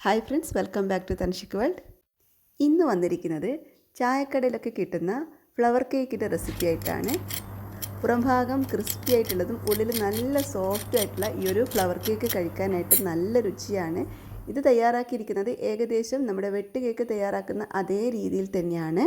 Hi friends, welcome back to Thanshik world. ഇന്ന് വന്നിരിക്കുന്നത് ചായക്കടയിലൊക്കെ കിട്ടുന്ന ഫ്ലവർ കേക്കിൻ്റെ റെസിപ്പി ആയിട്ടാണ്. പുറംഭാഗം ക്രിസ്പി ആയിട്ടുള്ളതും ഉള്ളിൽ നല്ല സോഫ്റ്റ് ആയിട്ടുള്ള ഈ ഒരു ഫ്ലവർ കേക്ക് കഴിക്കാനായിട്ട് നല്ല രുചിയാണ്. ഇത് തയ്യാറാക്കിയിരിക്കുന്നത് ഏകദേശം നമ്മുടെ വെട്ട് കേക്ക് തയ്യാറാക്കുന്ന അതേ രീതിയിൽ തന്നെയാണ്.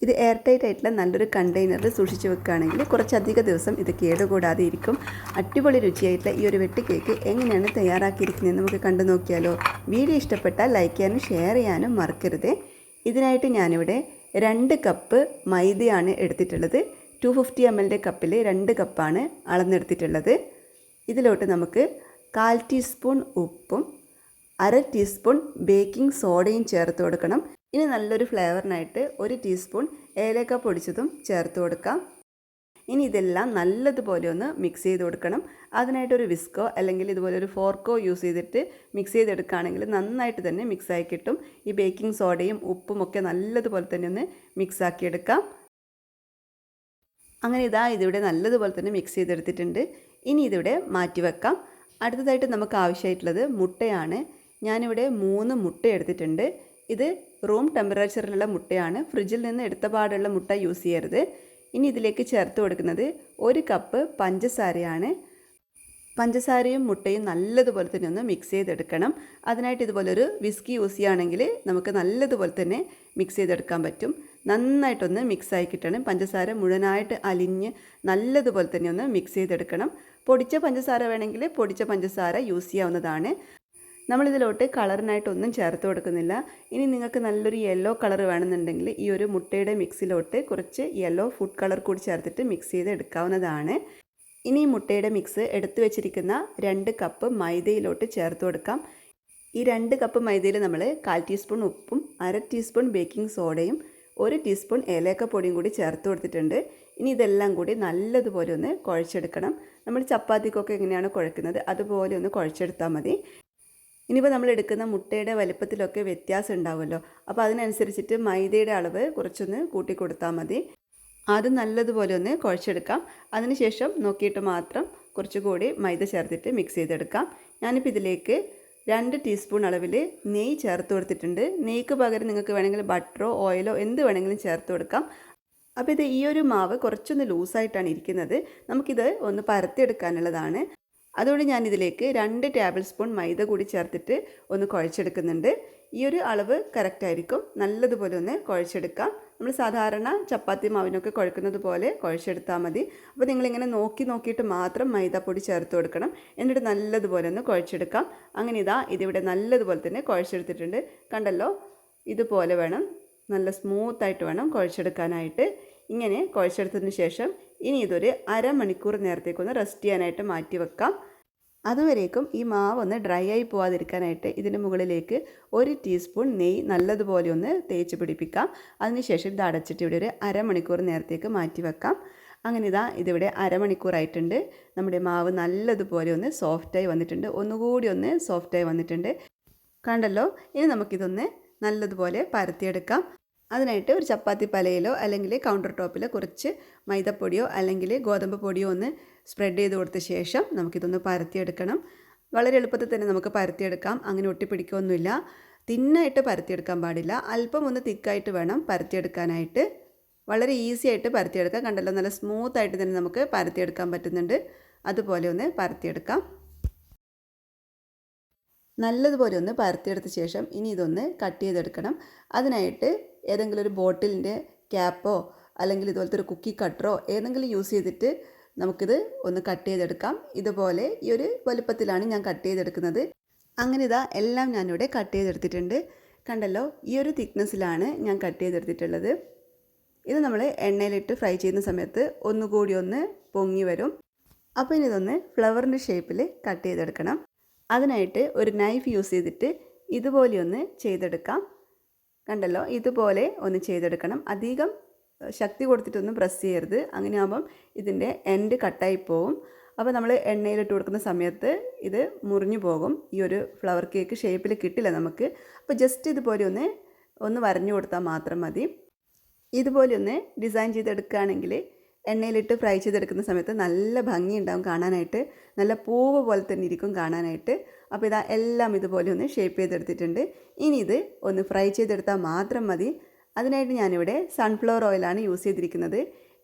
ഇത് എയർ ടൈറ്റ് ആയിട്ടുള്ള നല്ലൊരു കണ്ടെയ്നറിൽ സൂക്ഷിച്ച് വെക്കുകയാണെങ്കിൽ കുറച്ചധികം ദിവസം ഇത് കേടുകൂടാതെ ഇരിക്കും. അടിപൊളി രുചിയായിട്ടുള്ള ഈ ഒരു വെട്ട് കേക്ക് എങ്ങനെയാണ് തയ്യാറാക്കിയിരിക്കുന്നതെന്ന് നമുക്ക് കണ്ടു നോക്കിയാലോ. വീഡിയോ ഇഷ്ടപ്പെട്ടാൽ ലൈക്ക് ചെയ്യാനും ഷെയർ ചെയ്യാനും മറക്കരുത്. ഇതിനായിട്ട് ഞാനിവിടെ 2 കപ്പ് മൈദയാണ് എടുത്തിട്ടുള്ളത്. 250 ml കപ്പിൽ 2 കപ്പാണ് അളന്നെടുത്തിട്ടുള്ളത്. ഇതിലോട്ട് നമുക്ക് 1/4 ടീസ്പൂൺ ഉപ്പും 1/2 ടീസ്പൂൺ ബേക്കിംഗ് സോഡയും ചേർത്ത് കൊടുക്കണം. ഇനി നല്ലൊരു ഫ്ലേവറിനായിട്ട് 1 ടീസ്പൂൺ ഏലക്ക പൊടിച്ചതും ചേർത്ത് കൊടുക്കാം. ഇനി ഇതെല്ലാം നല്ലതുപോലെ ഒന്ന് മിക്സ് ചെയ്ത് കൊടുക്കണം. അതിനായിട്ടൊരു വിസ്കോ അല്ലെങ്കിൽ ഇതുപോലെ ഒരു ഫോർക്കോ യൂസ് ചെയ്തിട്ട് മിക്സ് ചെയ്തെടുക്കുകയാണെങ്കിൽ നന്നായിട്ട് തന്നെ മിക്സായി കിട്ടും. ഈ ബേക്കിംഗ് സോഡയും ഉപ്പും ഒക്കെ നല്ലതുപോലെ തന്നെ ഒന്ന് മിക്സാക്കിയെടുക്കാം. അങ്ങനെ ഇതിവിടെ നല്ലതുപോലെ തന്നെ മിക്സ് ചെയ്തെടുത്തിട്ടുണ്ട്. ഇനി ഇതിവിടെ മാറ്റി വെക്കാം. അടുത്തതായിട്ട് നമുക്ക് ആവശ്യമായിട്ടുള്ളത് മുട്ടയാണ്. ഞാനിവിടെ 3 മുട്ട എടുത്തിട്ടുണ്ട്. ഇത് റൂം ടെമ്പറേച്ചറിലുള്ള മുട്ടയാണ്. ഫ്രിഡ്ജിൽ നിന്ന് എടുത്ത പാടുള്ള മുട്ട യൂസ് ചെയ്യരുത്. ഇനി ഇതിലേക്ക് ചേർത്ത് കൊടുക്കുന്നത് 1 കപ്പ് പഞ്ചസാരയാണ്. പഞ്ചസാരയും മുട്ടയും നല്ലതുപോലെ തന്നെ ഒന്ന് മിക്സ് ചെയ്തെടുക്കണം. അതിനായിട്ട് ഇതുപോലൊരു വിസ്കി യൂസ് ചെയ്യുകയാണെങ്കിൽ നമുക്ക് നല്ലതുപോലെ തന്നെ മിക്സ് ചെയ്തെടുക്കാൻ പറ്റും. നന്നായിട്ടൊന്ന് മിക്സായി കിട്ടണം. പഞ്ചസാര മുഴുവനായിട്ട് അലിഞ്ഞ് നല്ലതുപോലെ തന്നെ ഒന്ന് മിക്സ് ചെയ്തെടുക്കണം. പൊടിച്ച പഞ്ചസാര വേണമെങ്കിൽ പൊടിച്ച പഞ്ചസാര യൂസ് ചെയ്യാവുന്നതാണ്. നമ്മളിതിലോട്ട് കളറിനായിട്ടൊന്നും ചേർത്ത് കൊടുക്കുന്നില്ല. ഇനി നിങ്ങൾക്ക് നല്ലൊരു യെല്ലോ കളർ വേണമെന്നുണ്ടെങ്കിൽ ഈ ഒരു മുട്ടയുടെ മിക്സിലോട്ട് കുറച്ച് യെല്ലോ ഫുഡ് കളർ കൂടി ചേർത്തിട്ട് മിക്സ് ചെയ്ത് എടുക്കാവുന്നതാണ്. ഇനി ഈ മുട്ടയുടെ മിക്സ് എടുത്തു വെച്ചിരിക്കുന്ന 2 കപ്പ് മൈദയിലോട്ട് ചേർത്ത് കൊടുക്കാം. ഈ 2 കപ്പ് മൈദയിൽ നമ്മൾ 1/4 ടീസ്പൂൺ ഉപ്പും 1/2 ടീസ്പൂൺ ബേക്കിംഗ് സോഡയും 1 ടീസ്പൂൺ ഏലക്കപ്പൊടിയും കൂടി ചേർത്ത് കൊടുത്തിട്ടുണ്ട്. ഇനി ഇതെല്ലാം കൂടി നല്ലതുപോലെ ഒന്ന് കുഴച്ചെടുക്കണം. നമ്മൾ ചപ്പാത്തിക്കൊക്കെ എങ്ങനെയാണ് കുഴക്കുന്നത് അതുപോലെ ഒന്ന് കുഴച്ചെടുത്താൽ മതി. ഇനിയിപ്പോൾ നമ്മൾ എടുക്കുന്ന മുട്ടയുടെ വലുപ്പത്തിലൊക്കെ വ്യത്യാസം ഉണ്ടാവുമല്ലോ. അപ്പോൾ അതിനനുസരിച്ചിട്ട് മൈദയുടെ അളവ് കുറച്ചൊന്ന് കൂട്ടി കൊടുത്താൽ മതി. ആദ്യം നല്ലതുപോലെ ഒന്ന് കുഴച്ചെടുക്കാം. അതിനുശേഷം നോക്കിയിട്ട് മാത്രം കുറച്ചുകൂടി മൈദ ചേർത്തിട്ട് മിക്സ് ചെയ്തെടുക്കാം. ഞാനിപ്പോൾ ഇതിലേക്ക് 2 ടീസ്പൂൺ അളവിൽ നെയ്യ് ചേർത്ത് കൊടുത്തിട്ടുണ്ട്. നെയ്ക്ക് പകരം നിങ്ങൾക്ക് വേണമെങ്കിൽ ബട്ടറോ ഓയിലോ എന്ത് വേണമെങ്കിലും ചേർത്ത് കൊടുക്കാം. അപ്പോൾ ഈ ഒരു മാവ് കുറച്ചൊന്ന് ലൂസായിട്ടാണ് ഇരിക്കുന്നത്. നമുക്കിത് ഒന്ന് പരത്തിയെടുക്കാനുള്ളതാണ്. അതുകൊണ്ട് ഞാനിതിലേക്ക് 2 ടേബിൾ സ്പൂൺ മൈദ കൂടി ചേർത്തിട്ട് ഒന്ന് കുഴച്ചെടുക്കുന്നുണ്ട്. ഈ ഒരു അളവ് കറക്റ്റായിരിക്കും. നല്ലതുപോലെ ഒന്ന് കുഴച്ചെടുക്കാം. നമ്മൾ സാധാരണ ചപ്പാത്തി മാവിനൊക്കെ കുഴക്കുന്നത് പോലെ കുഴച്ചെടുത്താൽ മതി. അപ്പോൾ നിങ്ങളിങ്ങനെ നോക്കിയിട്ട് മാത്രം മൈദാപ്പൊടി ചേർത്ത് കൊടുക്കണം. എന്നിട്ട് നല്ലതുപോലെ ഒന്ന് കുഴച്ചെടുക്കാം. അങ്ങനെ ഇതിവിടെ നല്ലതുപോലെ തന്നെ കുഴച്ചെടുത്തിട്ടുണ്ട്. കണ്ടല്ലോ, ഇതുപോലെ വേണം, നല്ല സ്മൂത്തായിട്ട് വേണം കുഴച്ചെടുക്കാനായിട്ട്. ഇങ്ങനെ കുഴച്ചെടുത്തതിന് ശേഷം ഇനി ഇതൊരു അരമണിക്കൂർ നേരത്തേക്കൊന്ന് റെസ്റ്റ് ചെയ്യാനായിട്ട് മാറ്റി വെക്കാം. അതുവരേക്കും ഈ മാവ് ഒന്ന് ഡ്രൈ ആയി പോവാതിരിക്കാനായിട്ട് ഇതിന് മുകളിലേക്ക് 1 ടീസ്പൂൺ നെയ്യ് നല്ലതുപോലെ ഒന്ന് തേച്ച് പിടിപ്പിക്കാം. അതിനുശേഷം ഇത് അടച്ചിട്ട് ഇവിടെ ഒരു അരമണിക്കൂർ നേരത്തേക്ക് മാറ്റി വെക്കാം. അങ്ങനെ ഇതിവിടെ അരമണിക്കൂറായിട്ടുണ്ട്. നമ്മുടെ മാവ് നല്ലതുപോലെ ഒന്ന് സോഫ്റ്റായി വന്നിട്ടുണ്ട്. ഒന്നുകൂടി ഒന്ന് സോഫ്റ്റായി വന്നിട്ടുണ്ട്. കണ്ടല്ലോ, ഇനി നമുക്കിതൊന്ന് നല്ലതുപോലെ പരത്തിയെടുക്കാം. അതിനായിട്ട് ഒരു ചപ്പാത്തി പലയിലോ അല്ലെങ്കിൽ കൗണ്ടർ ടോപ്പിലോ കുറച്ച് മൈദപ്പൊടിയോ അല്ലെങ്കിൽ ഗോതമ്പ് പൊടിയോ ഒന്ന് സ്പ്രെഡ് ചെയ്ത് കൊടുത്ത ശേഷം നമുക്കിതൊന്ന് പരത്തിയെടുക്കണം. വളരെ എളുപ്പത്തിൽ തന്നെ നമുക്ക് പരത്തിയെടുക്കാം. അങ്ങനെ ഒട്ടിപ്പിടിക്കുകയൊന്നുമില്ല. തിന്നായിട്ട് പരത്തിയെടുക്കാൻ പാടില്ല. അല്പം ഒന്ന് തിക്കായിട്ട് വേണം പരത്തിയെടുക്കാനായിട്ട്. വളരെ ഈസി ആയിട്ട് പരത്തിയെടുക്കാം. കണ്ടല്ലോ, നല്ല സ്മൂത്തായിട്ട് തന്നെ നമുക്ക് പരത്തിയെടുക്കാൻ പറ്റുന്നുണ്ട്. അതുപോലെ ഒന്ന് പരത്തിയെടുക്കാം. നല്ലതുപോലെ ഒന്ന് പരത്തിയെടുത്ത ശേഷം ഇനി ഇതൊന്ന് കട്ട് ചെയ്തെടുക്കണം. അതിനായിട്ട് ഏതെങ്കിലും ഒരു ബോട്ടിലിൻ്റെ ക്യാപ്പോ അല്ലെങ്കിൽ ഇതുപോലത്തെ ഒരു കുക്കി കട്ടറോ ഏതെങ്കിലും യൂസ് ചെയ്തിട്ട് നമുക്കിത് ഒന്ന് കട്ട് ചെയ്തെടുക്കാം. ഇതുപോലെ ഈ ഒരു വലുപ്പത്തിലാണ് ഞാൻ കട്ട് ചെയ്തെടുക്കുന്നത്. അങ്ങനെ എല്ലാം ഞാനിവിടെ കട്ട് ചെയ്തെടുത്തിട്ടുണ്ട്. കണ്ടല്ലോ, ഈ ഒരു തിക്നെസ്സിലാണ് ഞാൻ കട്ട് ചെയ്തെടുത്തിട്ടുള്ളത്. ഇത് നമ്മൾ എണ്ണയിലിട്ട് ഫ്രൈ ചെയ്യുന്ന സമയത്ത് ഒന്നുകൂടി ഒന്ന് പൊങ്ങി വരും. അപ്പോൾ ഇനി ഇതൊന്ന് ഫ്ലവറിൻ്റെ ഷേപ്പിൽ കട്ട് ചെയ്തെടുക്കണം. അതിനായിട്ട് ഒരു നൈഫ് യൂസ് ചെയ്തിട്ട് ഇതുപോലെ ഒന്ന് ചെയ്തെടുക്കാം. കണ്ടല്ലോ, ഇതുപോലെ ഒന്ന് ചെയ്തെടുക്കണം. അധികം ശക്തി കൊടുത്തിട്ടൊന്നും പ്രസ് ചെയ്യരുത്. അങ്ങനെ ആകുമ്പം ഇതിൻ്റെ എൻഡ് കട്ടായി പോവും. അപ്പോൾ നമ്മൾ എണ്ണയിലിട്ട് കൊടുക്കുന്ന സമയത്ത് ഇത് മുറിഞ്ഞു പോകും. ഈ ഒരു ഫ്ലവർ കേക്ക് ഷേപ്പിൽ കിട്ടില്ല നമുക്ക്. അപ്പോൾ ജസ്റ്റ് ഇതുപോലെ ഒന്ന് വരഞ്ഞു കൊടുത്താൽ മാത്രം മതി. ഇതുപോലെ ഒന്ന് ഡിസൈൻ ചെയ്തെടുക്കുകയാണെങ്കിൽ എണ്ണയിലിട്ട് ഫ്രൈ ചെയ്തെടുക്കുന്ന സമയത്ത് നല്ല ഭംഗിയുണ്ടാവും കാണാനായിട്ട്. നല്ല പൂവ് പോലെ തന്നെ ഇരിക്കും കാണാനായിട്ട്. അപ്പോൾ ഇതാ എല്ലാം ഇതുപോലെ ഒന്ന് ഷേപ്പ് ചെയ്തെടുത്തിട്ടുണ്ട്. ഇനി ഇത് ഒന്ന് ഫ്രൈ ചെയ്തെടുത്താൽ മാത്രം മതി. അതിനായിട്ട് ഞാനിവിടെ സൺഫ്ലവർ ഓയിലാണ് യൂസ് ചെയ്തിരിക്കുന്നത്.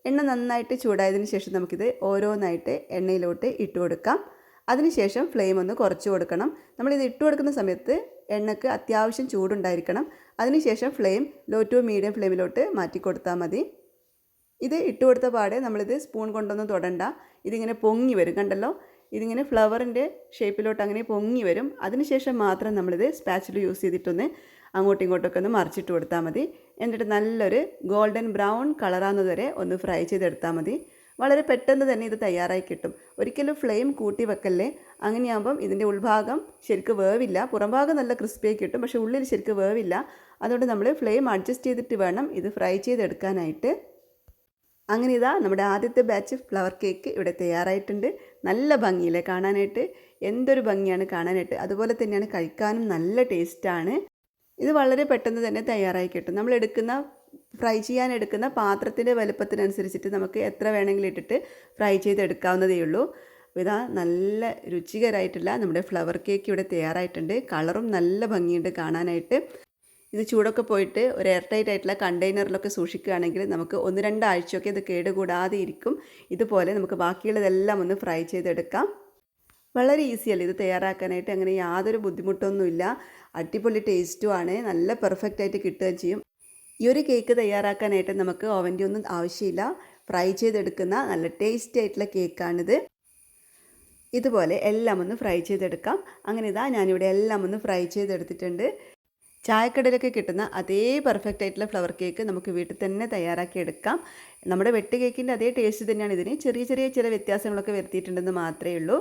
എണ്ണ നന്നായിട്ട് ചൂടായതിന് ശേഷം നമുക്കിത് ഓരോന്നായിട്ട് എണ്ണയിലോട്ട് ഇട്ട് കൊടുക്കാം. അതിനുശേഷം ഫ്ലെയിം ഒന്ന് കുറച്ച് കൊടുക്കണം. നമ്മളിത് ഇട്ട് കൊടുക്കുന്ന സമയത്ത് എണ്ണയ്ക്ക് അത്യാവശ്യം ചൂടുണ്ടായിരിക്കണം. അതിനുശേഷം ഫ്ലെയിം ലോ ടു മീഡിയം ഫ്ലെയിമിലോട്ട് മാറ്റി കൊടുത്താൽ മതി. ഇത് ഇട്ട് കൊടുത്ത പാടെ നമ്മളിത് സ്പൂൺ കൊണ്ടൊന്നും തൊടണ്ട. ഇതിങ്ങനെ പൊങ്ങി വരും, കണ്ടല്ലോ. ഇതിങ്ങനെ ഫ്ലവറിൻ്റെ ഷേപ്പിലോട്ട് അങ്ങനെ പൊങ്ങി വരും. അതിനുശേഷം മാത്രം നമ്മളിത് സ്പാച്ചിൽ യൂസ് ചെയ്തിട്ടൊന്ന് അങ്ങോട്ടും ഇങ്ങോട്ടൊക്കെ ഒന്ന് മറിച്ചിട്ട് കൊടുത്താൽ മതി. എന്നിട്ട് നല്ലൊരു ഗോൾഡൻ ബ്രൗൺ കളറാകുന്നത് വരെ ഒന്ന് ഫ്രൈ ചെയ്തെടുത്താൽ മതി. വളരെ പെട്ടെന്ന് തന്നെ ഇത് തയ്യാറായി കിട്ടും. ഒരിക്കലും ഫ്ലെയിം കൂട്ടി വെക്കല്ലേ. അങ്ങനെയാകുമ്പം ഇതിൻ്റെ ഉൾഭാഗം ശരിക്കും വേവില്ല. പുറംഭാഗം നല്ല ക്രിസ്പിയായി കിട്ടും, പക്ഷേ ഉള്ളിൽ ശരിക്കും വേവില്ല. അതുകൊണ്ട് നമ്മൾ ഫ്ലെയിം അഡ്ജസ്റ്റ് ചെയ്തിട്ട് വേണം ഇത് ഫ്രൈ ചെയ്തെടുക്കാനായിട്ട്. അങ്ങനെ ഇതാ നമ്മുടെ ആദ്യത്തെ ബാച്ച് ഫ്ലവർ കേക്ക് ഇവിടെ തയ്യാറായിട്ടുണ്ട്. നല്ല ഭംഗിയില്ലേ കാണാനായിട്ട്? എന്തൊരു ഭംഗിയാണ് കാണാനായിട്ട്. അതുപോലെ തന്നെയാണ് കഴിക്കാനും നല്ല ടേസ്റ്റാണ്. ഇത് വളരെ പെട്ടെന്ന് തന്നെ തയ്യാറായി കിട്ടും. നമ്മൾ ഫ്രൈ ചെയ്യാൻ എടുക്കുന്ന പാത്രത്തിൻ്റെ വലുപ്പത്തിനനുസരിച്ചിട്ട് നമുക്ക് എത്ര വേണമെങ്കിലും ഇട്ടിട്ട് ഫ്രൈ ചെയ്തെടുക്കാവുന്നതേ ഉള്ളൂ. ഇതാ നല്ല രുചികരമായിട്ടുള്ള നമ്മുടെ ഫ്ലവർ കേക്ക് ഇവിടെ തയ്യാറായിട്ടുണ്ട്. കളറും നല്ല ഭംഗിയുണ്ട് കാണാനായിട്ട്. ഇത് ചൂടൊക്കെ പോയിട്ട് ഒരു എയർ ടൈറ്റ് ആയിട്ടുള്ള കണ്ടെയ്നറിലൊക്കെ സൂക്ഷിക്കുകയാണെങ്കിൽ നമുക്ക് 1-2 ആഴ്ചയൊക്കെ ഇത് കേടുകൂടാതെ ഇരിക്കും. ഇതുപോലെ നമുക്ക് ബാക്കിയുള്ളതെല്ലാം ഒന്ന് ഫ്രൈ ചെയ്തെടുക്കാം. വളരെ ഈസിയല്ലേ ഇത് തയ്യാറാക്കാനായിട്ട്. അങ്ങനെ യാതൊരു ബുദ്ധിമുട്ടൊന്നുമില്ല. അടിപൊളി ടേസ്റ്റുമാണ്. നല്ല പെർഫെക്റ്റ് ആയിട്ട് കിട്ടുകയും ചെയ്യും. ഈ ഒരു കേക്ക് തയ്യാറാക്കാനായിട്ട് നമുക്ക് ഓവൻ്റെ ഒന്നും ആവശ്യമില്ല. ഫ്രൈ ചെയ്തെടുക്കുന്ന നല്ല ടേസ്റ്റി ആയിട്ടുള്ള കേക്കാണിത്. ഇതുപോലെ എല്ലാം ഒന്ന് ഫ്രൈ ചെയ്തെടുക്കാം. അങ്ങനെ ഇതാ ഞാനിവിടെ എല്ലാം ഒന്ന് ഫ്രൈ ചെയ്തെടുത്തിട്ടുണ്ട്. ചായക്കടയിലൊക്കെ കിട്ടുന്ന അതേ പെർഫെക്റ്റ് ആയിട്ടുള്ള ഫ്ലവർ കേക്ക് നമുക്ക് വീട്ടിൽ തന്നെ തയ്യാറാക്കി എടുക്കാം. നമ്മുടെ വെട്ട് കേക്കിൻ്റെ അതേ ടേസ്റ്റ് തന്നെയാണ് ഇതിന്. ചെറിയ ചില വ്യത്യാസങ്ങളൊക്കെ വരുത്തിയിട്ടുണ്ടെന്ന് മാത്രമേ ഉള്ളൂ.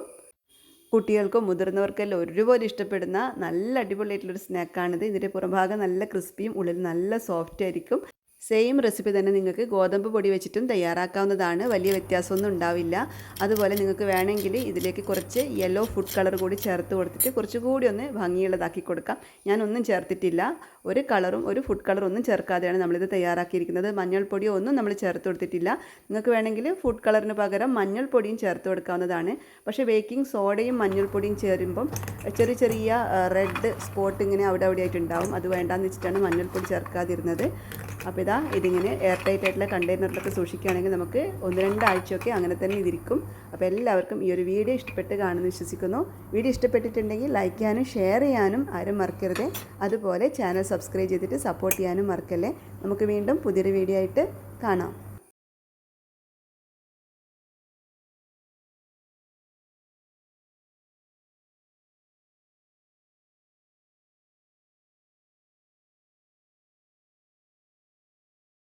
കുട്ടികൾക്കും മുതിർന്നവർക്കെല്ലാം ഒരുപോലെ ഇഷ്ടപ്പെടുന്ന നല്ല അടിപൊളിയായിട്ടുള്ളൊരു സ്നാക്കാണിത്. ഇതിൻ്റെ പുറംഭാഗം നല്ല ക്രിസ്പിയും ഉള്ളിൽ നല്ല സോഫ്റ്റ് ആയിരിക്കും. സെയിം റെസിപ്പി തന്നെ നിങ്ങൾക്ക് ഗോതമ്പ് പൊടി വെച്ചിട്ടും തയ്യാറാക്കാവുന്നതാണ്. വലിയ വ്യത്യാസമൊന്നും ഉണ്ടാവില്ല. അതുപോലെ നിങ്ങൾക്ക് വേണമെങ്കിൽ ഇതിലേക്ക് കുറച്ച് യെല്ലോ ഫുഡ് കളർ കൂടി ചേർത്ത് കൊടുത്തിട്ട് കുറച്ചുകൂടി ഒന്ന് ഭംഗിയുള്ളതാക്കി കൊടുക്കാം. ഞാനൊന്നും ചേർത്തിട്ടില്ല. ഒരു ഫുഡ് കളറും ഒന്നും ചേർക്കാതെയാണ് നമ്മളിത് തയ്യാറാക്കിയിരിക്കുന്നത്. മഞ്ഞൾപ്പൊടിയോ ഒന്നും നമ്മൾ ചേർത്ത് കൊടുത്തിട്ടില്ല. നിങ്ങൾക്ക് വേണമെങ്കിൽ ഫുഡ് കളറിന് പകരം മഞ്ഞൾപ്പൊടിയും ചേർത്ത് കൊടുക്കാവുന്നതാണ്. പക്ഷേ ബേക്കിംഗ് സോഡയും മഞ്ഞൾപ്പൊടിയും ചേരുമ്പം ചെറിയ റെഡ് സ്പോട്ട് ഇങ്ങനെ അവിടെ ആയിട്ടുണ്ടാവും. അത് വേണ്ടാന്ന് വെച്ചിട്ടാണ് മഞ്ഞൾപ്പൊടി ചേർക്കാതിരുന്നത്. അപ്പോൾ ഇതിങ്ങനെ എയർ ടൈറ്റ് ആയിട്ടുള്ള കണ്ടെയ്നറിലൊക്കെ സൂക്ഷിക്കുകയാണെങ്കിൽ നമുക്ക് 1-2 ആഴ്ചയൊക്കെ അങ്ങനെ തന്നെ ഇതിരിക്കും. അപ്പോൾ എല്ലാവർക്കും ഈ ഒരു വീഡിയോ ഇഷ്ടപ്പെട്ട് കാണുമെന്ന് വിശ്വസിക്കുന്നു. വീഡിയോ ഇഷ്ടപ്പെട്ടിട്ടുണ്ടെങ്കിൽ ലൈക്ക് ചെയ്യാനും ഷെയർ ചെയ്യാനും ആരും മറക്കരുത്. അതുപോലെ ചാനൽ സബ്സ്ക്രൈബ് ചെയ്തിട്ട് സപ്പോർട്ട് ചെയ്യാനും മറക്കല്ലേ. നമുക്ക് വീണ്ടും പുതിയൊരു വീഡിയോ ആയിട്ട് കാണാം.